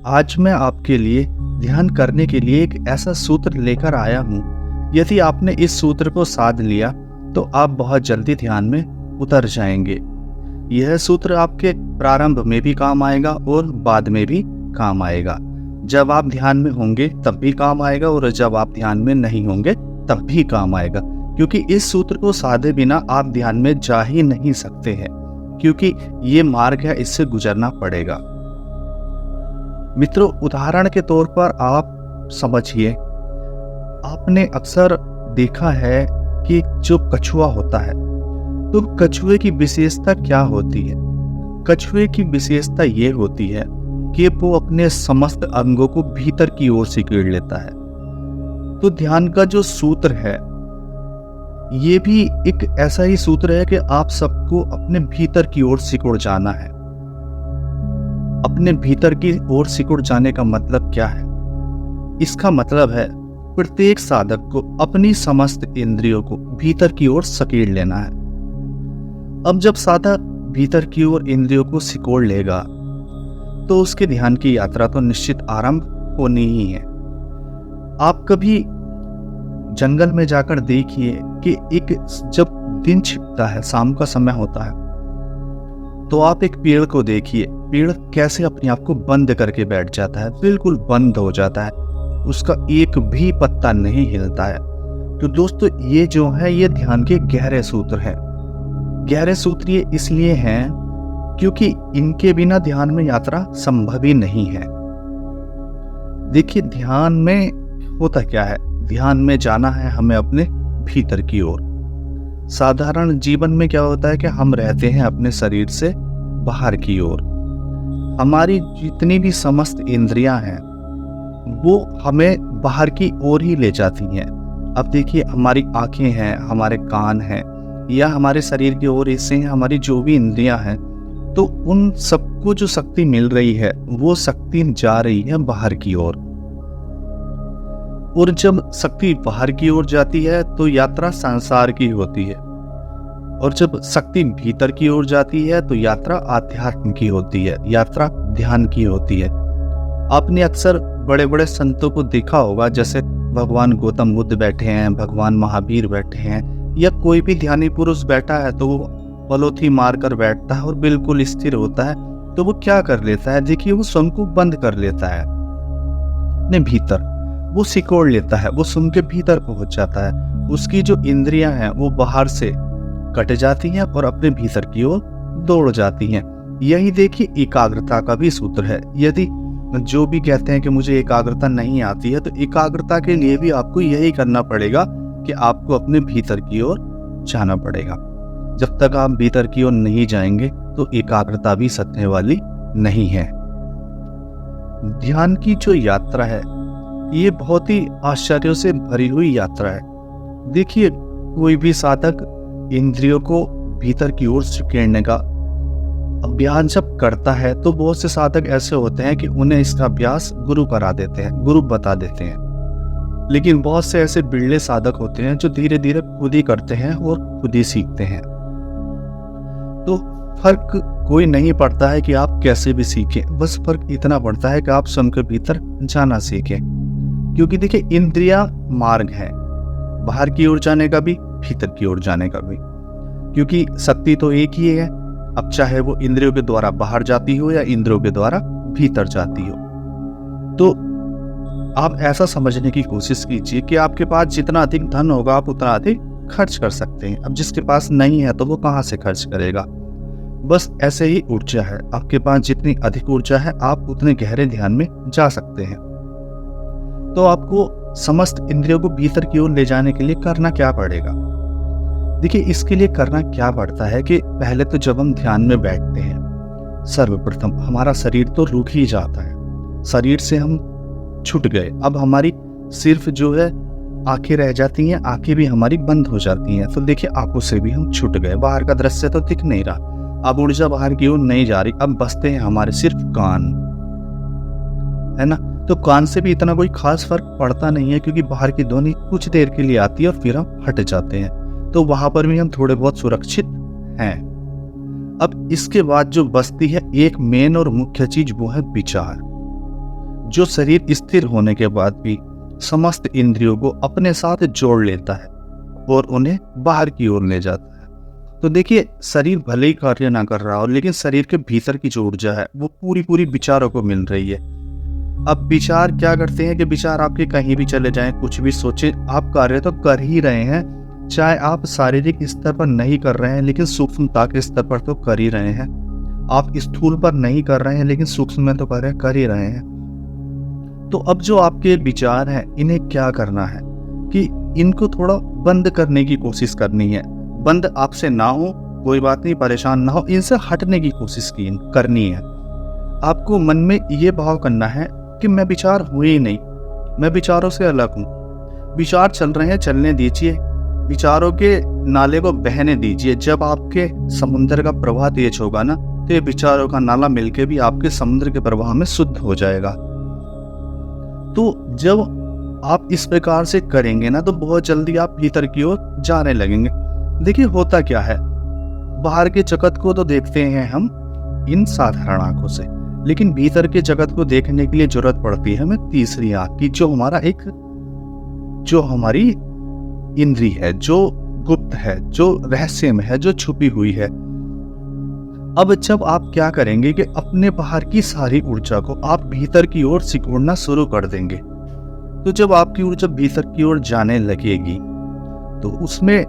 आज मैं आपके लिए ध्यान करने के लिए एक ऐसा सूत्र लेकर आया हूँ। यदि आपने इस सूत्र को साध लिया तो आप बहुत जल्दी ध्यान में उतर जाएंगे। यह सूत्र आपके प्रारंभ में भी काम आएगा और बाद में भी काम आएगा। जब आप ध्यान में होंगे तब भी काम आएगा और जब आप ध्यान में नहीं होंगे तब भी काम आएगा, क्योंकि इस सूत्र को साधे बिना आप ध्यान में जा ही नहीं सकते हैं, क्योंकि ये मार्ग है, इससे गुजरना पड़ेगा। मित्रों, उदाहरण के तौर पर आप समझिए, आपने अक्सर देखा है कि जो कछुआ होता है, तो कछुए की विशेषता क्या होती है? कछुए की विशेषता ये होती है कि वो अपने समस्त अंगों को भीतर की ओर सिकेड़ लेता है। तो ध्यान का जो सूत्र है ये भी एक ऐसा ही सूत्र है कि आप सबको अपने भीतर की ओर सिकुड़ जाना है। अपने भीतर की ओर सिकुड़ जाने का मतलब क्या है? इसका मतलब है प्रत्येक साधक को अपनी समस्त इंद्रियों को भीतर की ओर सकेड़ लेना है। अब जब साधक भीतर की ओर इंद्रियों को सिकोड़ लेगा तो उसके ध्यान की यात्रा तो निश्चित आरंभ होनी ही है। आप कभी जंगल में जाकर देखिए कि जब दिन छिपता है, शाम का समय होता है, तो आप एक पेड़ को देखिए, पेड़ कैसे अपने आप को बंद करके बैठ जाता है, बिल्कुल बंद हो जाता है, उसका एक भी पत्ता नहीं हिलता है। तो दोस्तों, ये जो है ये ध्यान के गहरे सूत्र हैं। गहरे सूत्र ये इसलिए हैं क्योंकि इनके बिना ध्यान में यात्रा संभव ही नहीं है। देखिए, ध्यान में होता क्या है? ध्यान में जाना है हमें अपने भीतर की ओर। साधारण जीवन में क्या होता है कि हम रहते हैं अपने शरीर से बाहर की ओर। हमारी जितनी भी समस्त इंद्रियां हैं वो हमें बाहर की ओर ही ले जाती हैं। अब देखिए, हमारी आंखें हैं, हमारे कान हैं, या हमारे शरीर की ओर हिस्से हैं, हमारी जो भी इंद्रियां हैं, तो उन सबको जो शक्ति मिल रही है वो शक्ति जा रही है बाहर की ओर। और जब शक्ति बाहर की ओर जाती है तो यात्रा संसार की होती है, और जब शक्ति भीतर की ओर जाती है तो यात्रा आध्यात्म की होती है, यात्रा ध्यान की होती है। आपने अक्सर बड़े बड़े संतों को देखा होगा, जैसे भगवान गौतम बुद्ध बैठे हैं, भगवान महावीर बैठे हैं, या कोई भी ध्यानी पुरुष बैठा है तो वो पलोथी मारकर बैठता है और बिल्कुल स्थिर होता है। तो वो क्या कर लेता है? देखिए, वो स्वयं को बंद कर लेता है अपने भीतर, वो सिकोड़ लेता है, वो स्वयं के भीतर पहुंच जाता है। उसकी जो इंद्रियां हैं वो बाहर से कट जाती हैं और अपने भीतर की ओर दौड़ जाती हैं। यही देखिए एकाग्रता का भी सूत्र है। यदि जो भी कहते हैं कि मुझे एकाग्रता नहीं आती है, तो एकाग्रता के लिए भी आपको यही करना पड़ेगा कि आपको अपने भीतर की ओर जाना पड़ेगा। जब तक आप भीतर की ओर नहीं जाएंगे तो एकाग्रता भी सधने वाली नहीं है। ध्यान की जो यात्रा है ये बहुत ही आश्चर्यों से भरी हुई यात्रा है। देखिए, कोई भी साधक इंद्रियों को भीतर की ओर सिकेड़ने का अभ्यास जब करता है तो बहुत से साधक ऐसे होते हैं कि उन्हें इसका अभ्यास गुरु करा देते हैं, गुरु बता देते हैं। लेकिन बहुत से ऐसे बिरले साधक होते हैं जो धीरे धीरे खुद ही करते हैं और खुद ही सीखते हैं। तो फर्क कोई नहीं पड़ता है कि आप कैसे भी सीखें, बस फर्क इतना पड़ता है कि आप स्वयं के भीतर जाना सीखें। क्योंकि देखिए, इंद्रियां मार्ग है, बाहर की ओर जाने का भी, भीतर की ओर जाने का भी, क्योंकि शक्ति तो एक ही है। अब चाहे वो इंद्रियों के द्वारा बाहर जाती हो या इंद्रियों के द्वारा भीतर जाती हो। तो आप ऐसा समझने की कोशिश कीजिए कि आपके पास जितना अधिक धन होगा आप उतना अधिक खर्च कर सकते हैं। अब जिसके पास नहीं है तो वो कहाँ से खर्च करेगा? बस ऐसे ही ऊर्जा है, आपके पास जितनी अधिक ऊर्जा है आप उतने गहरे ध्यान में जा सकते हैं। तो आपको समस्त इंद्रियों को भीतर की ओर ले जाने के लिए करना क्या पड़ेगा? देखिए, इसके लिए करना क्या पड़ता है कि पहले तो जब हम ध्यान में बैठते हैं, सर्वप्रथम हमारा शरीर तो रुक ही जाता है, शरीर से हम छूट गए। अब हमारी सिर्फ जो है आंखें रह जाती हैं, आंखें भी हमारी बंद हो जाती हैं। तो देखिए, आंखों से भी हम छूट गए, बाहर का दृश्य तो दिख नहीं रहा, अब ऊर्जा बाहर की ओर नहीं जा रही। अब बचते हैं हमारे सिर्फ कान, है ना? तो कान से भी इतना कोई खास फर्क पड़ता नहीं है, क्योंकि बाहर की ध्वनि कुछ देर के लिए आती है और फिर हम हट जाते हैं, तो वहां पर भी हम थोड़े बहुत सुरक्षित हैं। अब इसके बाद जो बचती है एक मेन और मुख्य चीज, वो है विचार। जो शरीर स्थिर होने के बाद भी समस्त इंद्रियों को अपने साथ जोड़ लेता है और उन्हें बाहर की ओर ले जाता है। तो देखिए, शरीर भले ही कार्य ना कर रहा हो, लेकिन शरीर के भीतर की जो ऊर्जा है वो पूरी पूरी विचारों को मिल रही है। अब विचार क्या करते हैं कि विचार आपके कहीं भी चले जाएं, कुछ भी सोचें, आप कार्य तो कर ही रहे हैं। चाहे आप शारीरिक स्तर पर नहीं कर रहे हैं, लेकिन सूक्ष्मता के स्तर पर तो कर ही रहे हैं। आप स्थूल पर नहीं कर रहे हैं, लेकिन सूक्ष्म में तो कर ही रहे हैं। तो अब जो आपके विचार हैं, इन्हें क्या करना है कि इनको थोड़ा बंद करने की कोशिश करनी है। बंद आपसे ना हो, कोई बात नहीं, परेशान ना हो, इनसे हटने की कोशिश करनी है। आपको मन में ये भाव करना है कि मैं विचार हुए ही नहीं, मैं विचारों से अलग हूँ। विचार चल रहे हैं, चलने दीजिए, विचारों के नाले को बहने दीजिए। जब आपके समुद्र का प्रवाह तेज होगा ना, तो ये विचारों का नाला मिलके भी आपके समुद्र के प्रवाह में शुद्ध हो जाएगा। तो जब आप इस प्रकार से करेंगे ना, तो बहुत जल्दी आप भीतर की ओर जाने लगेंगे। देखिए, होता क्या है, बाहर के जगत को तो देखते हैं हम इन साधारण आंखों से, लेकिन भीतर के जगत को देखने के लिए जरूरत पड़ती है हमें तीसरी आंख की, जो हमारी इंद्री है, जो गुप्त है, जो रहस्य में है, जो छुपी हुई है। अब जब आप क्या करेंगे कि अपने बाहर की सारी ऊर्जा को आप भीतर की ओर सिकोड़ना शुरू कर देंगे। तो जब आपकी ऊर्जा भीतर की ओर जाने लगेगी, तो उसमें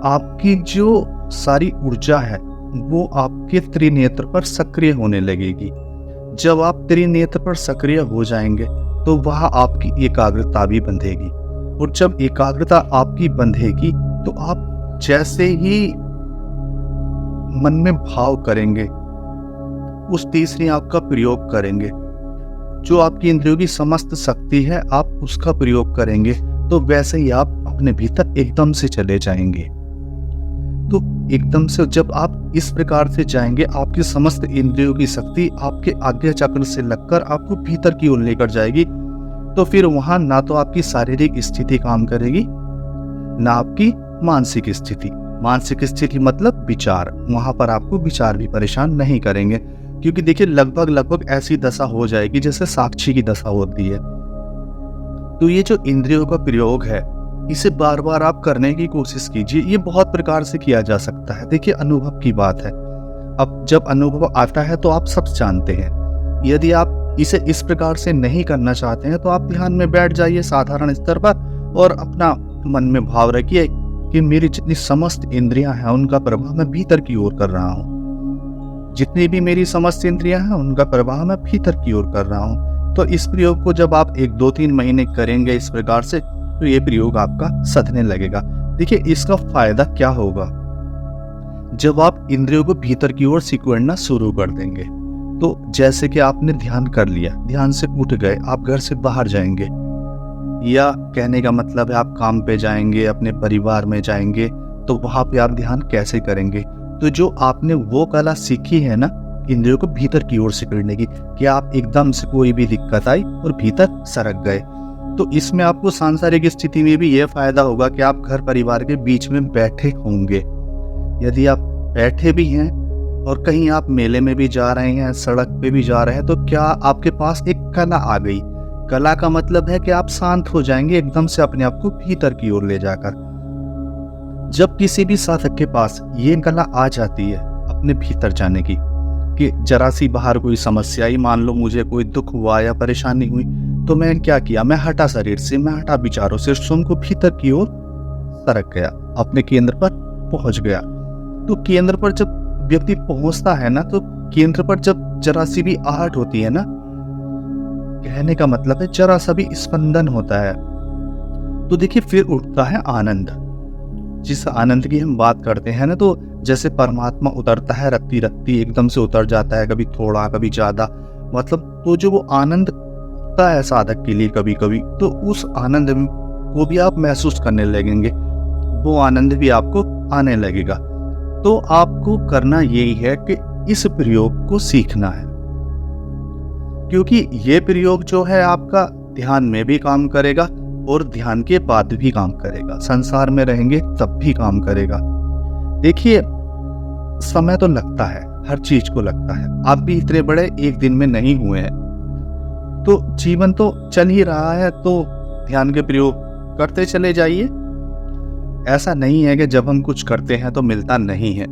आपकी जो सारी ऊर्जा है वो आपके त्रिनेत्र पर सक्रिय होने लगेगी। जब आप त्रिनेत्र पर सक्रिय हो जाएंगे, तो वहां आपकी एकाग्रता भी बंधेगी। और जब एकाग्रता आपकी बंधेगी, तो आप जैसे ही मन में भाव करेंगे, उस तीसरी आंख का प्रयोग करेंगे, जो आपकी इंद्रियों की समस्त शक्ति है, आप उसका प्रयोग करेंगे, तो वैसे ही आप अपने भीतर एकदम से चले जाएंगे। तो एकदम से जब आप इस प्रकार से जाएंगे, आपकी समस्त इंद्रियों की शक्ति आपके आज्ञा चक्र से लगकर आपको भीतर की ओर लेकर जाएगी। तो फिर वहां ना तो आपकी शारीरिक स्थिति काम करेगी, ना आपकी मानसिक स्थिति। मानसिक स्थिति मतलब विचार, वहां पर आपको विचार भी परेशान नहीं करेंगे, क्योंकि देखिए, लगभग ऐसी दशा हो जाएगी जैसे साक्षी की दशा होती है। तो ये जो इंद्रियों का प्रयोग है, इसे बार बार आप करने की कोशिश कीजिए। ये बहुत प्रकार से किया जा सकता है। देखिए, अनुभव की बात है। अब जब अनुभव आता है तो आप सब जानते हैं। यदि आप इसे इस प्रकार से नहीं करना चाहते हैं, तो आप ध्यान में बैठ जाइए साधारण स्तर पर और अपना मन में भाव रखिए कि मेरी जितनी समस्त इंद्रियां हैं, उनका प्रवाह मैं भीतर की ओर कर रहा हूँ। जितनी भी मेरी समस्त इंद्रियां हैं, उनका प्रवाह मैं भीतर की ओर कर रहा हूँ। तो इस प्रयोग को जब आप 1-2-3 महीने करेंगे इस प्रकार से, तो ये प्रयोग आपका सधने लगेगा। देखिए, इसका फायदा क्या होगा, जब आप इंद्रियों को भीतर की ओर सिकोड़ना शुरू कर देंगे। तो जैसे कि आपने ध्यान कर लिया, ध्यान से उठ गए, आप घर से बाहर जाएंगे, या कहने का मतलब है आप काम पे जाएंगे, अपने परिवार में जाएंगे, तो वहां पे आप ध्यान कैसे करेंगे। तो जो आपने वो कला सीखी है ना, इंद्रियों को भीतर की ओर सिकोड़ने की, कि आप एकदम से कोई भी दिक्कत आई और भीतर सरक गए, तो इसमें आपको सांसारिक स्थिति में भी यह फायदा होगा कि आप घर परिवार के बीच में बैठे होंगे। यदि आप बैठे भी हैं और कहीं आप मेले में भी जा रहे हैं, सड़क पे भी जा रहे हैं, तो क्या आपके पास एक कला आ गई। कला का मतलब है कि आप शांत हो जाएंगे एकदम से, अपने आप को भीतर की ओर ले जाकर। जब किसी भी साधक के पास ये कला आ जाती है अपने भीतर जाने की, कि जरा सी बाहर कोई समस्या आई, मान लो मुझे कोई दुख हुआ या परेशानी हुई, तो मैं क्या किया, मैं हटा शरीर से, मैं हटा विचारों से, स्वयं को भीतर की ओर सरक गया, अपने केंद्र पर पहुंच गया। तो केंद्र पर जब व्यक्ति पहुंचता है ना, तो केंद्र पर जब जरा सी भी आहट होती है ना, कहने का मतलब है जरा सा भी स्पंदन होता है, तो देखिए फिर उठता है आनंद। जिस आनंद की हम बात करते हैं ना, तो जैसे परमात्मा उतरता है रत्ती रत्ती, एकदम से उतर जाता है, कभी थोड़ा कभी ज्यादा, मतलब तो जो वो आनंद होता है साधक के लिए कभी कभी, तो उस आनंद को भी आप महसूस करने लगेंगे, वो आनंद भी आपको आने लगेगा। तो आपको करना यही है कि इस प्रयोग को सीखना है, क्योंकि ये प्रयोग जो है आपका ध्यान में भी काम करेगा और ध्यान के बाद भी काम करेगा, संसार में रहेंगे तब भी काम करेगा। देखिए, समय तो लगता है, हर चीज को लगता है। आप भी इतने बड़े एक दिन में नहीं हुए हैं, तो जीवन तो चल ही रहा है, तो ध्यान के प्रयोग करते चले जाइए। ऐसा नहीं है कि जब हम कुछ करते हैं तो मिलता नहीं है।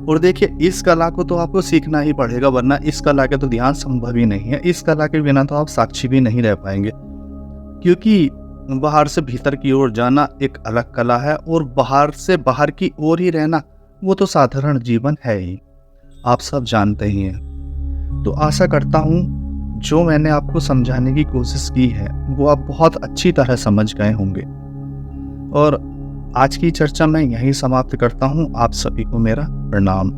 और देखिए, इस कला को तो आपको सीखना ही पड़ेगा, वरना इस कला के तो ध्यान संभव ही नहीं है। इस कला के बिना तो आप साक्षी भी नहीं रह पाएंगे, क्योंकि बाहर से भीतर की ओर जाना एक अलग कला है, और बाहर से बाहर की ओर ही रहना वो तो साधारण जीवन है ही, आप सब जानते ही हैं। तो आशा करता हूँ जो मैंने आपको समझाने की कोशिश की है वो आप बहुत अच्छी तरह समझ गए होंगे। और आज की चर्चा मैं यहीं समाप्त करता हूँ। आप सभी को मेरा प्रणाम।